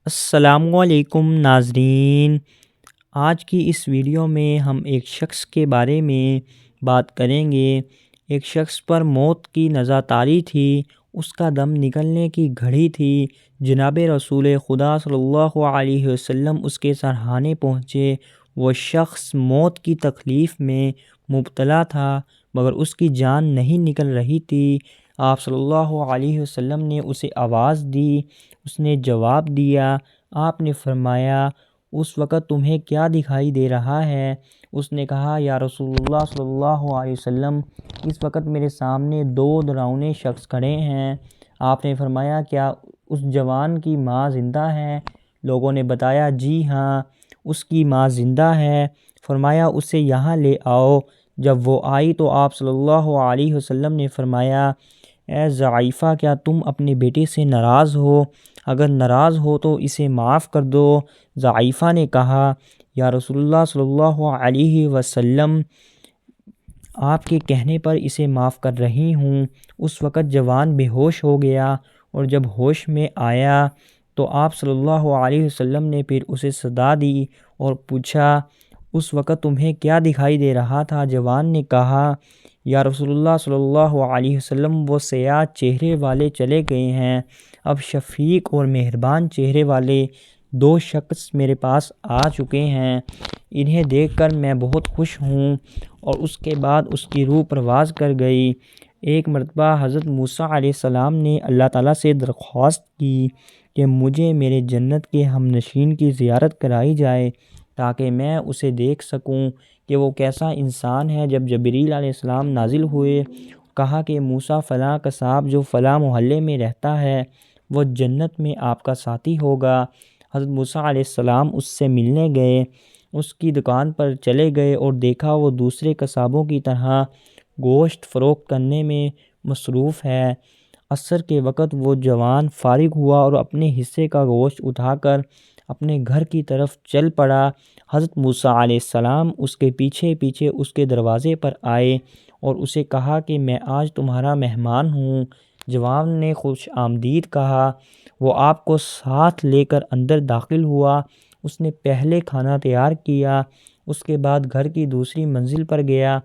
السلام علیکم ناظرین۔ آج کی اس ویڈیو میں ہم ایک شخص کے بارے میں بات کریں گے۔ ایک شخص پر موت کی نزاعاری تھی، اس کا دم نکلنے کی گھڑی تھی۔ جناب رسول خدا صلی اللہ علیہ وسلم اس کے سرہانے پہنچے۔ وہ شخص موت کی تکلیف میں مبتلا تھا مگر اس کی جان نہیں نکل رہی تھی۔ آپ صلی اللہ علیہ وسلم نے اسے آواز دی، اس نے جواب دیا۔ آپ نے فرمایا اس وقت تمہیں کیا دکھائی دے رہا ہے؟ اس نے کہا یا رسول اللہ صلی اللہ علیہ وسلم، اس وقت میرے سامنے دو ڈراؤنے شخص کھڑے ہیں۔ آپ نے فرمایا کیا اس جوان کی ماں زندہ ہے؟ لوگوں نے بتایا جی ہاں اس کی ماں زندہ ہے۔ فرمایا اسے یہاں لے آؤ۔ جب وہ آئی تو آپ صلی اللہ علیہ وسلم نے فرمایا اے ضعیفہ، کیا تم اپنے بیٹے سے ناراض ہو؟ اگر ناراض ہو تو اسے معاف کر دو۔ ضعیفہ نے کہا یا رسول اللہ صلی اللہ علیہ وسلم، آپ کے کہنے پر اسے معاف کر رہی ہوں۔ اس وقت جوان بے ہوش ہو گیا اور جب ہوش میں آیا تو آپ صلی اللہ علیہ وسلم نے پھر اسے صدا دی اور پوچھا اس وقت تمہیں کیا دکھائی دے رہا تھا؟ جوان نے کہا یا رسول اللہ صلی اللہ علیہ وسلم، وہ سیاہ چہرے والے چلے گئے ہیں، اب شفیق اور مہربان چہرے والے دو شخص میرے پاس آ چکے ہیں، انہیں دیکھ کر میں بہت خوش ہوں۔ اور اس کے بعد اس کی روح پرواز کر گئی۔ ایک مرتبہ حضرت موسیٰ علیہ السلام نے اللہ تعالیٰ سے درخواست کی کہ مجھے میرے جنت کے ہم نشین کی زیارت کرائی جائے تاکہ میں اسے دیکھ سکوں کہ وہ کیسا انسان ہے۔ جب جبریل علیہ السلام نازل ہوئے، کہا کہ موسیٰ فلاں قصاب جو فلاں محلے میں رہتا ہے وہ جنت میں آپ کا ساتھی ہوگا۔ حضرت موسیٰ علیہ السلام اس سے ملنے گئے، اس کی دکان پر چلے گئے اور دیکھا وہ دوسرے قصابوں کی طرح گوشت فروخت کرنے میں مصروف ہے۔ عصر کے وقت وہ جوان فارغ ہوا اور اپنے حصے کا گوشت اٹھا کر اپنے گھر کی طرف چل پڑا۔ حضرت موسیٰ علیہ السلام اس کے پیچھے پیچھے اس کے دروازے پر آئے اور اسے کہا کہ میں آج تمہارا مہمان ہوں۔ جوان نے خوش آمدید کہا۔ وہ آپ کو ساتھ لے کر اندر داخل ہوا۔ اس نے پہلے کھانا تیار کیا، اس کے بعد گھر کی دوسری منزل پر گیا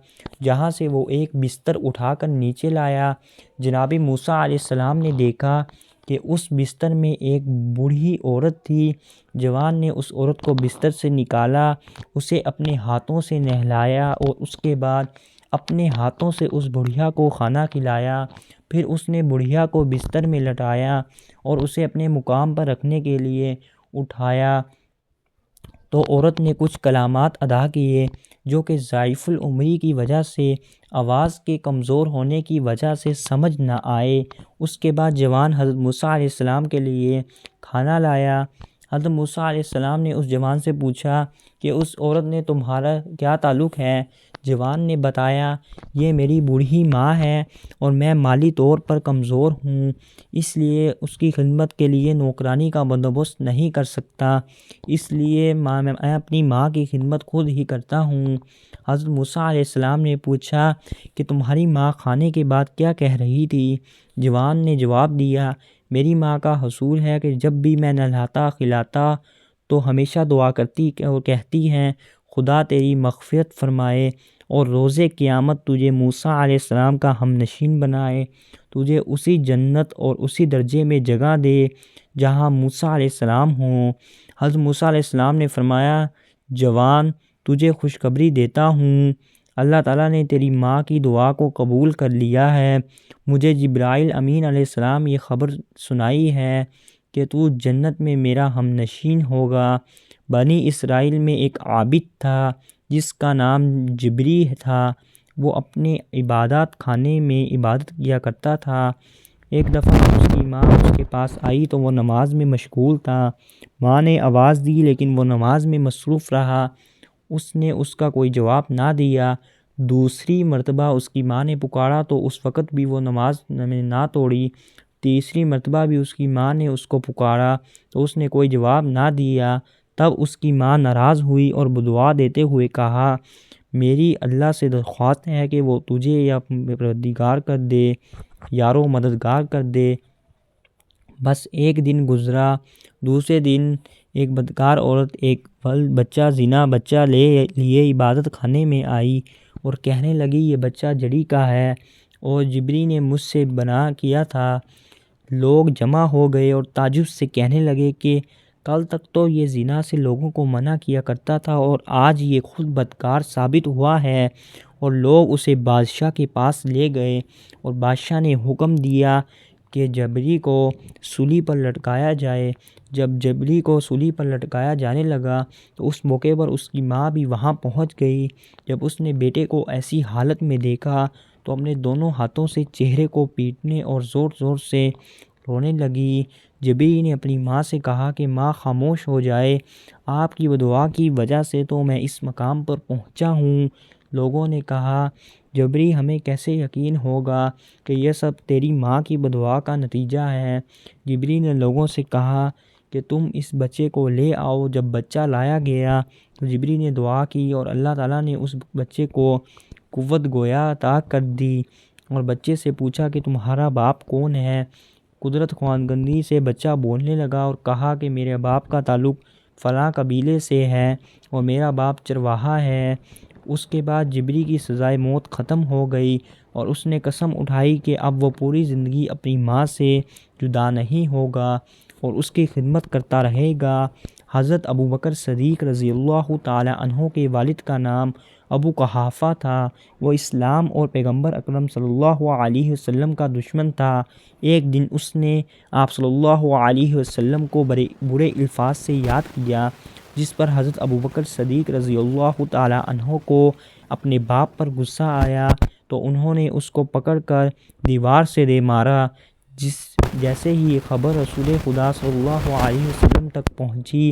جہاں سے وہ ایک بستر اٹھا کر نیچے لایا۔ جناب موسیٰ علیہ السلام نے دیکھا کہ اس بستر میں ایک بوڑھی عورت تھی۔ جوان نے اس عورت کو بستر سے نکالا، اسے اپنے ہاتھوں سے نہلایا اور اس کے بعد اپنے ہاتھوں سے اس بڑھیا کو کھانا کھلایا۔ پھر اس نے بڑھیا کو بستر میں لٹایا اور اسے اپنے مقام پر رکھنے کے لیے اٹھایا تو عورت نے کچھ کلمات ادا کیے جو کہ ضعیف العمری کی وجہ سے، آواز کے کمزور ہونے کی وجہ سے سمجھ نہ آئے۔ اس کے بعد جوان حضرت موسیٰ علیہ السلام کے لیے کھانا لایا۔ حضرت موسیٰ علیہ السلام نے اس جوان سے پوچھا کہ اس عورت نے تمہارا کیا تعلق ہے؟ جوان نے بتایا یہ میری بوڑھی ماں ہے اور میں مالی طور پر کمزور ہوں، اس لیے اس کی خدمت کے لیے نوکرانی کا بندوبست نہیں کر سکتا، اس لیے میں اپنی ماں کی خدمت خود ہی کرتا ہوں۔ حضرت موسیٰ علیہ السلام نے پوچھا کہ تمہاری ماں کھانے کے بعد کیا کہہ رہی تھی؟ جوان نے جواب دیا میری ماں کا حصول ہے کہ جب بھی میں نہلاتا کھلاتا تو ہمیشہ دعا کرتی اور کہتی ہیں خدا تیری مغفرت فرمائے اور روز قیامت تجھے موسیٰ علیہ السلام کا ہم نشین بنائے، تجھے اسی جنت اور اسی درجے میں جگہ دے جہاں موسیٰ علیہ السلام ہوں۔ حضرت موسیٰ علیہ السلام نے فرمایا جوان تجھے خوشخبری دیتا ہوں، اللہ تعالیٰ نے تیری ماں کی دعا کو قبول کر لیا ہے۔ مجھے جبرائیل امین علیہ السلام یہ خبر سنائی ہے کہ تو جنت میں میرا ہم نشین ہوگا۔ بنی اسرائیل میں ایک عابد تھا جس کا نام جبری تھا، وہ اپنے عبادات خانے میں عبادت کیا کرتا تھا۔ ایک دفعہ اس کی ماں اس کے پاس آئی تو وہ نماز میں مشغول تھا۔ ماں نے آواز دی لیکن وہ نماز میں مصروف رہا، اس نے اس کا کوئی جواب نہ دیا۔ دوسری مرتبہ اس کی ماں نے پکارا تو اس وقت بھی وہ نماز میں نہ توڑی۔ تیسری مرتبہ بھی اس کی ماں نے اس کو پکارا تو اس نے کوئی جواب نہ دیا۔ تب اس کی ماں ناراض ہوئی اور بدعا دیتے ہوئے کہا میری اللہ سے درخواست ہے کہ وہ تجھے یا پروردگار کر دے، یارو مددگار کر دے۔ بس ایک دن گزرا، دوسرے دن ایک بدکار عورت ایک زنا بچہ لے لیے عبادت خانے میں آئی اور کہنے لگی یہ بچہ جڑی کا ہے اور جبری نے مجھ سے بنا کیا تھا۔ لوگ جمع ہو گئے اور تعجب سے کہنے لگے کہ کل تک تو یہ زنا سے لوگوں کو منع کیا کرتا تھا اور آج یہ خود بدکار ثابت ہوا ہے۔ اور لوگ اسے بادشاہ کے پاس لے گئے اور بادشاہ نے حکم دیا کہ جبری کو سولی پر لٹکایا جائے۔ جب جبری کو سولی پر لٹکایا جانے لگا تو اس موقع پر اس کی ماں بھی وہاں پہنچ گئی۔ جب اس نے بیٹے کو ایسی حالت میں دیکھا تو اپنے دونوں ہاتھوں سے چہرے کو پیٹنے اور زور زور سے رونے لگی۔ جبری نے اپنی ماں سے کہا کہ ماں خاموش ہو جائے، آپ کی دعا کی وجہ سے تو میں اس مقام پر پہنچا ہوں۔ لوگوں نے کہا جبری ہمیں کیسے یقین ہوگا کہ یہ سب تیری ماں کی دعا کا نتیجہ ہے۔ جبری نے لوگوں سے کہا کہ تم اس بچے کو لے آؤ۔ جب بچہ لایا گیا تو جبری نے دعا کی اور اللہ تعالیٰ نے اس بچے کو قوت گویا عطا کر دی اور بچے سے پوچھا کہ تمہارا باپ کون ہے۔ قدرت خواندگی سے بچہ بولنے لگا اور کہا کہ میرے باپ کا تعلق فلاں قبیلے سے ہے اور میرا باپ چرواہا ہے۔ اس کے بعد جبری کی سزائے موت ختم ہو گئی اور اس نے قسم اٹھائی کہ اب وہ پوری زندگی اپنی ماں سے جدا نہیں ہوگا اور اس کی خدمت کرتا رہے گا۔ حضرت ابوبکر صدیق رضی اللہ تعالی عنہ کے والد کا نام ابو قحافہ تھا۔ وہ اسلام اور پیغمبر اکرم صلی اللہ علیہ وسلم کا دشمن تھا۔ ایک دن اس نے آپ صلی اللہ علیہ وسلم کو برے الفاظ سے یاد کیا، جس پر حضرت ابوبکر صدیق رضی اللہ تعالی عنہ کو اپنے باپ پر غصہ آیا تو انہوں نے اس کو پکڑ کر دیوار سے دے مارا۔ جیسے ہی یہ خبر رسول خدا صلی اللہ علیہ وسلم تک پہنچی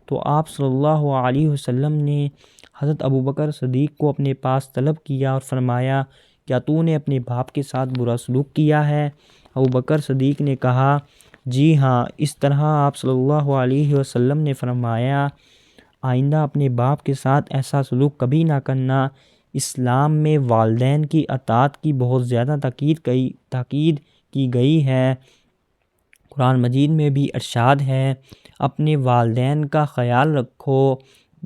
تو آپ صلی اللہ علیہ وسلم نے حضرت ابوبکر صدیق کو اپنے پاس طلب کیا اور فرمایا کیا تو نے اپنے باپ کے ساتھ برا سلوک کیا ہے؟ ابوبکر صدیق نے کہا جی ہاں۔ اس طرح آپ صلی اللہ علیہ وسلم نے فرمایا آئندہ اپنے باپ کے ساتھ ایسا سلوک کبھی نہ کرنا۔ اسلام میں والدین کی اطاعت کی بہت زیادہ تاکید کی گئی ہے۔ قرآن مجید میں بھی ارشاد ہے اپنے والدین کا خیال رکھو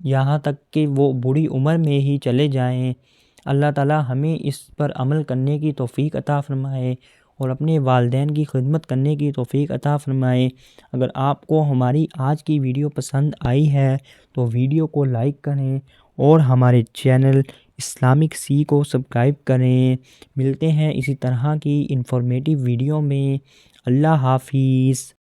یہاں تک کہ وہ بڑی عمر میں ہی چلے جائیں۔ اللہ تعالیٰ ہمیں اس پر عمل کرنے کی توفیق عطا فرمائے اور اپنے والدین کی خدمت کرنے کی توفیق عطا فرمائے۔ اگر آپ کو ہماری آج کی ویڈیو پسند آئی ہے تو ویڈیو کو لائک کریں اور ہمارے چینل اسلامک سی کو سبسکرائب کریں۔ ملتے ہیں اسی طرح کی انفارمیٹیو ویڈیو میں۔ اللہ حافظ۔